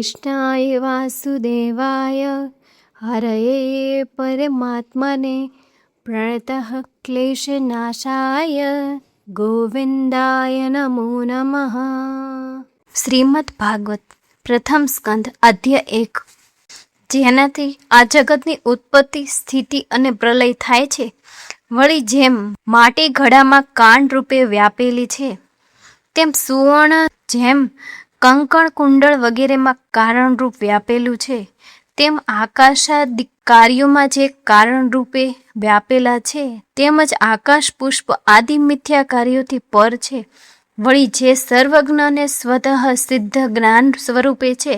કૃષ્ણાય વાસુદેવાય હરયે પરમાત્મને પ્રણતઃ ક્લેશનાશાય ગોવિંદાય નમો નમઃ. શ્રીમદ ભાગવત પ્રથમ સ્કંદ અધ્યાય 1, જેનાથી આ જગતની ઉત્પત્તિ, સ્થિતિ અને પ્રલય થાય છે. વળી જેમ માટી ઘડામાં કાંડ રૂપે વ્યાપેલી છે, તેમ સુવર્ણ જેમ કંકણ કુંડળ વગેરેમાં કારણરૂપ વ્યાપેલું છે, તેમ આકાશાદિ કાર્યોમાં જે કારણરૂપે વ્યાપેલા છે, તેમજ આકાશ પુષ્પ આદિ મિથ્યા કાર્યોથી પર છે. વળી જે સર્વજ્ઞ અને સ્વતઃ સિદ્ધ જ્ઞાન સ્વરૂપે છે,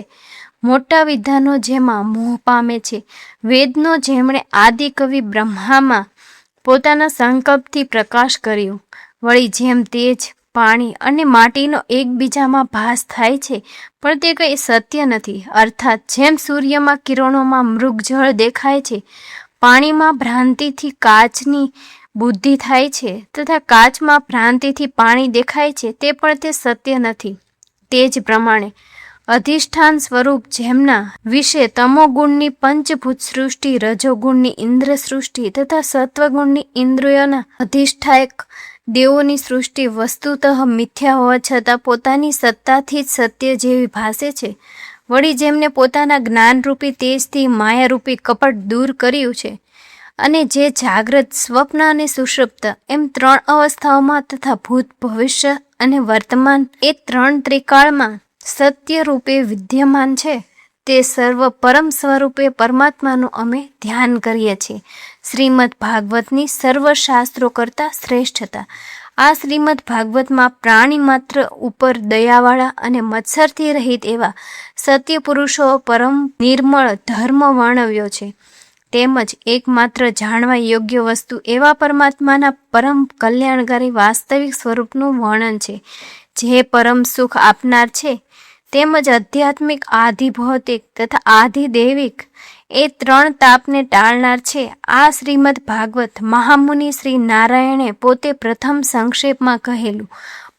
મોટા વિધાનો જેમાં મોહ પામે છે, વેદનો જેમણે આદિ કવિ બ્રહ્મામાં પોતાના સંકલ્પથી પ્રકાશ કર્યો. વળી જેમ તેજ, પાણી અને માટીનો એકબીજામાં ભાસ થાય છે, પણ તે કંઈ સત્ય નથી. અર્થાત જેમ સૂર્યમાં કિરણોમાં મૃગજળ દેખાય છે, પાણીમાં ભ્રાંતિથી કાચની બુદ્ધિ થાય છે, તથા કાચમાં ભ્રાંતિથી પાણી દેખાય છે, તે પણ તે સત્ય નથી. તે જ પ્રમાણે અધિષ્ઠાન સ્વરૂપ જેમના વિશે તમોગુણની પંચભૂત સૃષ્ટિ, રજોગુણની ઇન્દ્ર સૃષ્ટિ તથા સત્વગુણની ઇન્દ્રિયોના અધિષ્ઠાયક દેવોની સૃષ્ટિ વસ્તુતઃ મિથ્યા હોવા છતાં પોતાની સત્તાથી જ સત્ય જેવી ભાસે છે. વળી જેમને પોતાના જ્ઞાનરૂપી તેજથી માયારૂપી કપટ દૂર કર્યું છે, અને જે જાગ્રત, સ્વપ્ન અને સુષુપ્ત એમ 3 અવસ્થાઓમાં તથા ભૂત, ભવિષ્ય અને વર્તમાન એ 3 ત્રિકાળમાં સત્ય રૂપે વિદ્યમાન છે, તે સર્વ પરમ સ્વરૂપે પરમાત્માનું અમે ધ્યાન કરીએ છીએ. શ્રીમદ ભાગવતની સર્વ શાસ્ત્રો કરતાં શ્રેષ્ઠતા. આ શ્રીમદ ભાગવતમાં પ્રાણી માત્ર ઉપર દયાવાળા અને મત્સરથી રહિત એવા સત્ય પુરુષો પરમ નિર્મળ ધર્મ વર્ણવ્યો છે. તેમજ એકમાત્ર જાણવા યોગ્ય વસ્તુ એવા પરમાત્માના પરમ કલ્યાણકારી વાસ્તવિક સ્વરૂપનું વર્ણન છે, જે પરમ સુખ આપનાર છે, તેમજ આધ્યાત્મિક, આધિભૌતિક તથા આધિદૈવિક એ 3 તાપને ટાળનાર છે. આ શ્રીમદ ભાગવત મહામુનિ શ્રી નારાયણે પોતે પ્રથમ સંક્ષેપમાં કહેલું,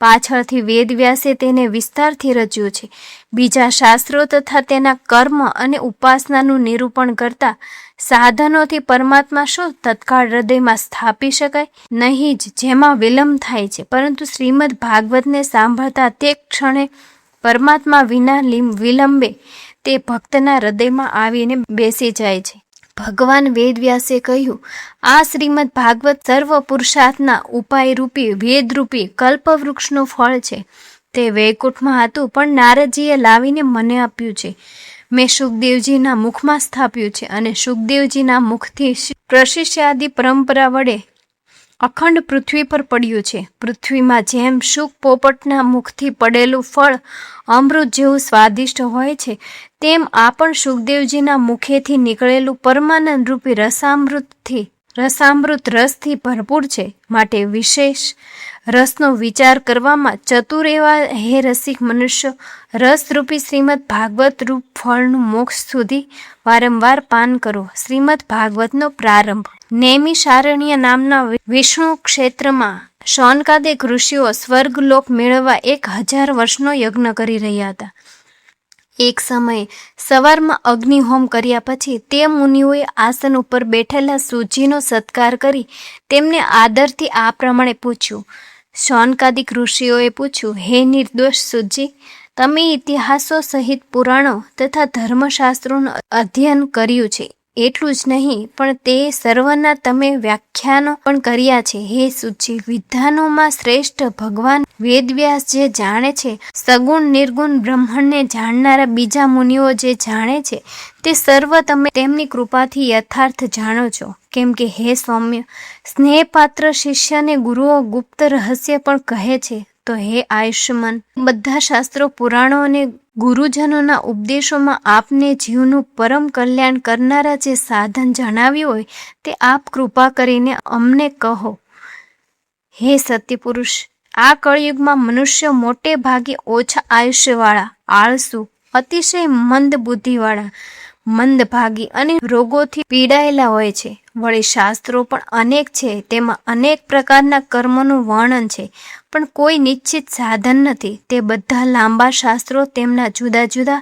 પાછળથી વેદવ્યાસે તેને વિસ્તારથી રચ્યું છે. બીજા શાસ્ત્રો તથા તેના કર્મ અને ઉપાસનાનું નિરૂપણ કરતા સાધનોથી પરમાત્મા શું તત્કાળ હૃદયમાં સ્થાપી શકાય નહીં જ, જેમાં વિલંબ થાય છે. પરંતુ શ્રીમદ ભાગવતને સાંભળતા તે ક્ષણે પરમાત્મા વિના વિલંબે તે ભક્તના હૃદયમાં આવીને બેસી જાય છે. ભગવાન વેદવ્યાસે કહ્યું, આ શ્રીમદ ભાગવત સર્વ પુરુષાર્થના ઉપાયરૂપી વેદરૂપી કલ્પવૃક્ષનું ફળ છે. તે વૈકુંઠમાં હતું, પણ નારદજીએ લાવીને મને આપ્યું છે. મેં સુખદેવજીના મુખમાં સ્થાપ્યું છે, અને સુખદેવજીના મુખથી પ્રશિષ્યાદિ પરંપરા વડે અખંડ પૃથ્વી પર પડ્યું છે. પૃથ્વીમાં જેમ શુક પોપટના મુખથી પડેલું ફળ અમૃત જેવું સ્વાદિષ્ટ હોય છે, તેમ આ પણ સુખદેવજીના મુખેથી નીકળેલું પરમાનંદ રૂપી રસામૃત રસથી ભરપૂર છે. માટે વિશેષ રસનો વિચાર કરવામાં ચતુર એવા હે રસિક મનુષ્યો, રસરૂપી શ્રીમદ ભાગવત રૂપ ફળનું મોક્ષ સુધી વારંવાર પાન કરો. શ્રીમદ ભાગવતનો પ્રારંભ. નૈમિષારણ્ય નામના વિષ્ણુ ક્ષેત્રમાં શૌનકાદિક ઋષિઓ સ્વર્ગલોક મેળવવા 1000 વર્ષનો યજ્ઞ કરી રહ્યા હતા. એક સમયે સવારમાં અગ્નિહોમ કર્યા પછી તે મુનિઓએ આસન ઉપર બેઠેલા સૂજીનો સત્કાર કરી તેમને આદરથી આ પ્રમાણે પૂછ્યું. શૌનકાદિક ઋષિઓએ પૂછ્યું, હે નિર્દોષ સૂજી, તમે ઇતિહાસો સહિત પુરાણો તથા ધર્મશાસ્ત્રોનું અધ્યયન કર્યું છે. એટલું જ નહીં, પણ તે સર્વના તમે વ્યાખ્યાનો પણ કર્યા છે. હે સૂચિ, વિદ્વાનોમાં શ્રેષ્ઠ ભગવાન વેદવ્યાસ જે જાણે છે, સગુણ નિર્ગુણ બ્રહ્મણને જાણનારા બીજા મુનિઓ જે જાણે છે, તે સર્વ તમે તેમની કૃપાથી યથાર્થ જાણો છો. કેમ કે હે સૌમ્ય, સ્નેહપાત્ર શિષ્યને ગુરુઓ ગુપ્ત રહસ્ય પણ કહે છે. તો હે આયુષ્યમાન, બધા શાસ્ત્રો, પુરાણો અને ગુરુજનોના ઉપદેશોમાં આપને જીવનું પરમ કલ્યાણ કરનારા જે સાધન જણાવ્યું હોય, તે આપ કૃપા કરીને અમને કહો. હે સત્યપુરુષ, આ કળયુગમાં મનુષ્યો મોટે ભાગે ઓછા આયુષ્યવાળા, આળસુ, અતિશય મંદ બુદ્ધિવાળા, મંદભાગી અને રોગોથી પીડાયેલા હોય છે. વળી શાસ્ત્રો પણ અનેક છે, તેમાં અનેક પ્રકારના કર્મોનું વર્ણન છે, પણ કોઈ નિશ્ચિત સાધન નથી. તે બધા લાંબા શાસ્ત્રો તેમના જુદા જુદા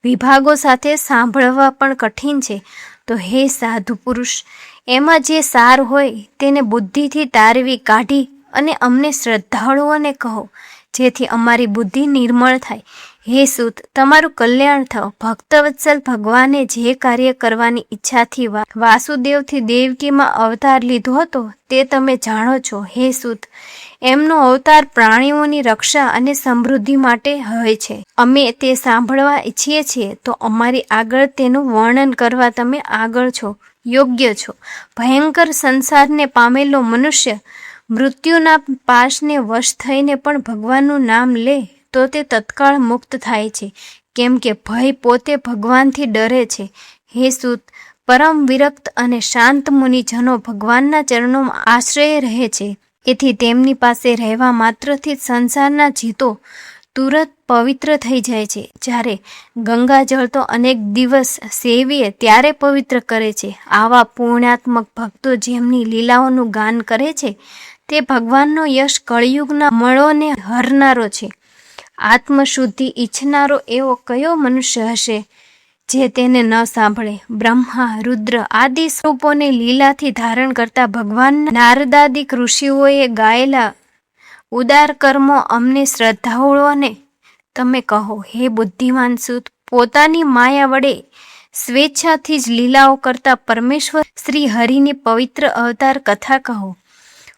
વિભાગો સાથે સાંભળવા પણ કઠિન છે. તો હે સાધુ પુરુષ, એમાં જે સાર હોય તેને બુદ્ધિથી તારવી કાઢી અને અમને શ્રદ્ધાળુઓને કહો, જેથી અમારી બુદ્ધિ નિર્મળ થાય. હે સૂત, તમારું કલ્યાણ થાવ. ભક્તવત્સલ ભગવાને જે કાર્ય કરવાની ઈચ્છાથી વાસુદેવથી દેવકીમાં અવતાર લીધો હતો તે તમે જાણો છો. હે સૂત, એમનો અવતાર પ્રાણીઓની રક્ષા અને સમૃદ્ધિ માટે હોય છે. અમે તે સાંભળવા ઈચ્છીએ છીએ, તો અમારી આગળ તેનું વર્ણન કરવા તમે આગળ છો, યોગ્ય છો. ભયંકર સંસારને પામેલો મનુષ્ય મૃત્યુના પાશને વશ થઈને પણ ભગવાનનું નામ લે તો તે તત્કાળ મુક્ત થાય છે, કેમ કે ભય પોતે ભગવાનથી ડરે છે. હે સૂત, પરમ વિરક્ત અને શાંત મુનિજનો ભગવાનના ચરણોમાં આશ્રય રહે છે. એથી તેમની પાસે રહેવા માત્રથી જ સંસારના જીતો તુરત પવિત્ર થઈ જાય છે. જ્યારે ગંગાજળ તો અનેક દિવસ સેવીએ ત્યારે પવિત્ર કરે છે. આવા પુણ્યાત્મક ભક્તો જેમની લીલાઓનું ગાન કરે છે તે ભગવાનનો યશ કળિયુગના મળોને હરનારો છે. આત્મશુદ્ધિ ઈચ્છનારો એવો કયો મનુષ્ય હશે જે તેને ન સાંભળે? બ્રહ્મા, રુદ્ર આદિ સ્વરૂપોને લીલાથી ધારણ કરતા ભગવાન નારદાદિક ઋષિઓએ ગાયેલા ઉદાર કર્મો અમને શ્રદ્ધાળુઓને તમે કહો. હે બુદ્ધિમાન સૂત, પોતાની માયા વડે સ્વેચ્છાથી જ લીલાઓ કરતા પરમેશ્વર શ્રી હરિની પવિત્ર અવતાર કથા કહો.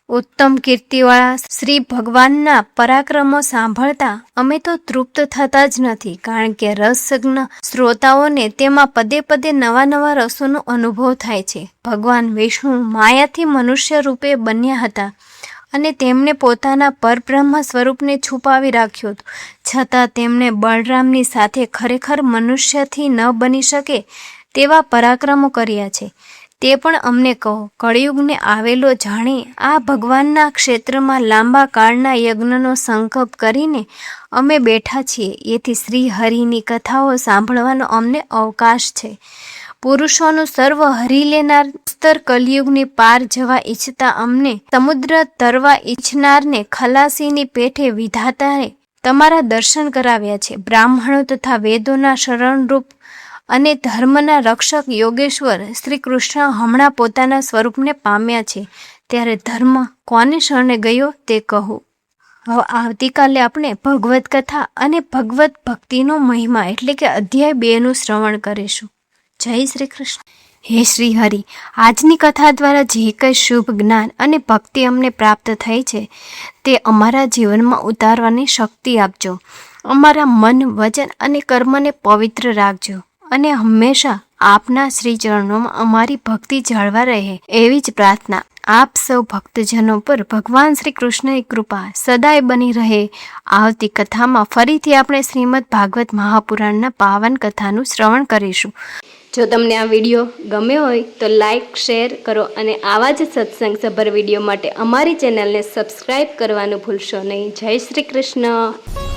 ઉત્તમ કીર્તિવાળા શ્રી ભગવાનના પરાક્રમો સાંભળતા અમે તો તૃપ્ત થતા જ નથી, કારણ કે રસજ્ઞ શ્રોતાઓને તેમાં પદે પદે નવા નવા રસોનો અનુભવ થાય છે. ભગવાન વિષ્ણુ માયાથી મનુષ્ય રૂપે બન્યા હતા અને તેમણે પોતાના પરબ્રહ્મ સ્વરૂપને છુપાવી રાખ્યું હતું, છતાં તેમણે બળરામની સાથે ખરેખર મનુષ્યથી ન બની શકે તેવા પરાક્રમો કર્યા છે. તે પણ અમને કહો. કળિયુગને આવેલો જાણી આ ભગવાનના ક્ષેત્રમાં લાંબા કાળના યજ્ઞનો સંકલ્પ કરીને અમે બેઠા છીએ. એથી શ્રી હરિની કથાઓ સાંભળવાનો અમને અવકાશ છે. પુરુષોનું સર્વ હરી લેનાર ઉત્તર કલયુગની પાર જવા ઈચ્છતા અમને સમુદ્ર તરવા ઈચ્છનારને ખલાસીની પેઠે વિધાતાએ તમારા દર્શન કરાવ્યા છે. બ્રાહ્મણો તથા વેદોના શરણરૂપ અને ધર્મના રક્ષક યોગેશ્વર શ્રી કૃષ્ણ હમણાં પોતાના સ્વરૂપને પામ્યા છે, ત્યારે ધર્મ કોને શરણે ગયો તે કહો. હવે આવતીકાલે આપણે ભગવદ્ કથા અને ભગવત ભક્તિનો મહિમા એટલે કે અધ્યાય 2નું શ્રવણ કરીશું. જય શ્રી કૃષ્ણ. હે શ્રી હરિ, આજની કથા દ્વારા જે કંઈ શુભ જ્ઞાન અને ભક્તિ અમને પ્રાપ્ત થઈ છે તે અમારા જીવનમાં ઉતારવાની શક્તિ આપજો. અમારા મન, વચન અને કર્મને પવિત્ર રાખજો અને હંમેશા આપના શ્રી ચરણોમાં અમારી ભક્તિ જળવા રહે એવી જ પ્રાર્થના. આપ સૌ ભક્તજનો પર ભગવાન શ્રી કૃષ્ણની કૃપા સદાય બની રહે. આવતી કથામાં ફરીથી આપણે શ્રીમદ ભાગવત મહાપુરાણના પાવન કથાનું શ્રવણ કરીશું. જો તમને આ વિડીયો ગમ્યો હોય તો લાઈક, શેર કરો અને આવા જ સત્સંગ સભર વિડીયો માટે અમારી ચેનલને સબસ્ક્રાઈબ કરવાનું ભૂલશો નહીં. જય શ્રી કૃષ્ણ.